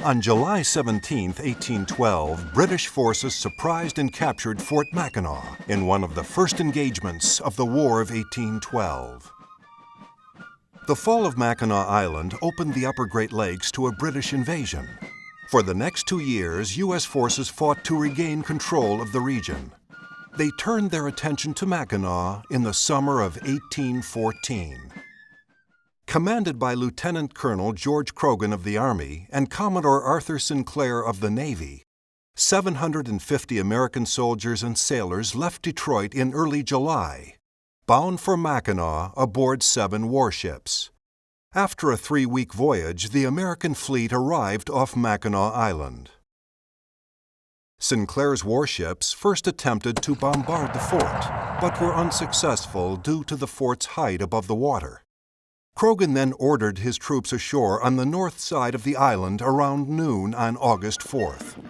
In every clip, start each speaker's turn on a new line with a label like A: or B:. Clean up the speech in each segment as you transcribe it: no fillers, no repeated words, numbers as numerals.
A: On July 17, 1812, British forces surprised and captured Fort Mackinac in one of the first engagements of the War of 1812. The fall of Mackinac Island opened the upper Great Lakes to a British invasion. For the next 2 years, U.S. forces fought to regain control of the region. They turned their attention to Mackinac in the summer of 1814. Commanded by Lieutenant Colonel George Croghan of the Army and Commodore Arthur Sinclair of the Navy, 750 American soldiers and sailors left Detroit in early July, bound for Mackinac aboard 7 warships. After a 3-week voyage, the American fleet arrived off Mackinac Island. Sinclair's warships first attempted to bombard the fort, but were unsuccessful due to the fort's height above the water. Croghan then ordered his troops ashore on the north side of the island around noon on August 4th.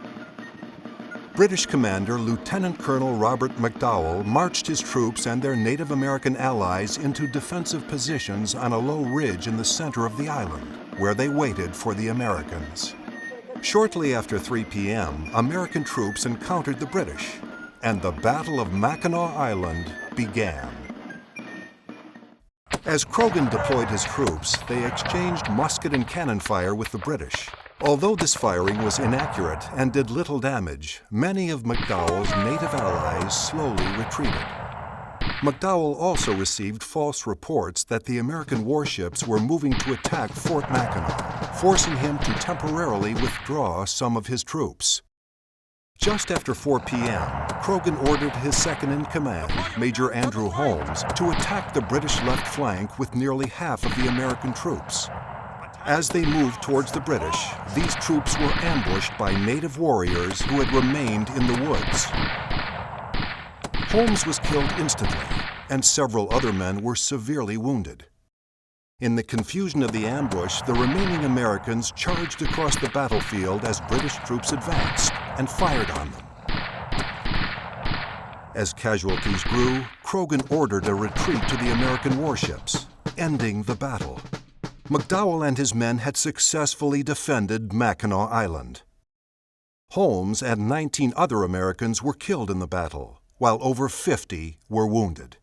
A: British commander Lieutenant Colonel Robert McDowell marched his troops and their Native American allies into defensive positions on a low ridge in the center of the island, where they waited for the Americans. Shortly after 3 p.m., American troops encountered the British, and the Battle of Mackinac Island began. As Croghan deployed his troops, they exchanged musket and cannon fire with the British. Although this firing was inaccurate and did little damage, many of McDowell's native allies slowly retreated. McDowell also received false reports that the American warships were moving to attack Fort Mackinac, forcing him to temporarily withdraw some of his troops. Just after 4 p.m., Croghan ordered his second-in-command, Major Andrew Holmes, to attack the British left flank with nearly half of the American troops. As they moved towards the British, these troops were ambushed by native warriors who had remained in the woods. Holmes was killed instantly, and several other men were severely wounded. In the confusion of the ambush, the remaining Americans charged across the battlefield as British troops advanced and fired on them. As casualties grew, Croghan ordered a retreat to the American warships, ending the battle. McDowell and his men had successfully defended Mackinac Island. Holmes and 19 other Americans were killed in the battle, while over 50 were wounded.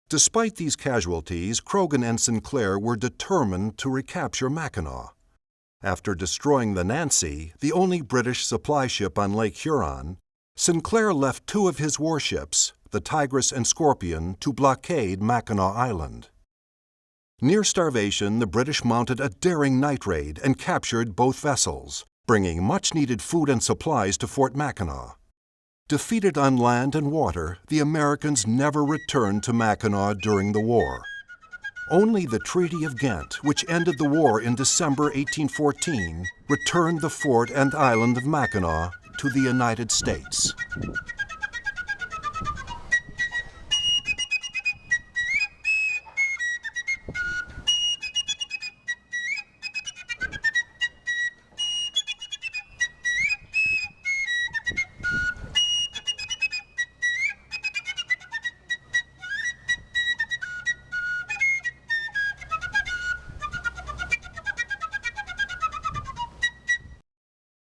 A: Despite these casualties, Croghan and Sinclair were determined to recapture Mackinac. After destroying the Nancy, the only British supply ship on Lake Huron, Sinclair left 2 of his warships, the Tigress and Scorpion, to blockade Mackinac Island. Near starvation, the British mounted a daring night raid and captured both vessels, bringing much-needed food and supplies to Fort Mackinac. Defeated on land and water, the Americans never returned to Mackinac during the war. Only the Treaty of Ghent, which ended the war in December 1814, returned the fort and island of Mackinac to the United States.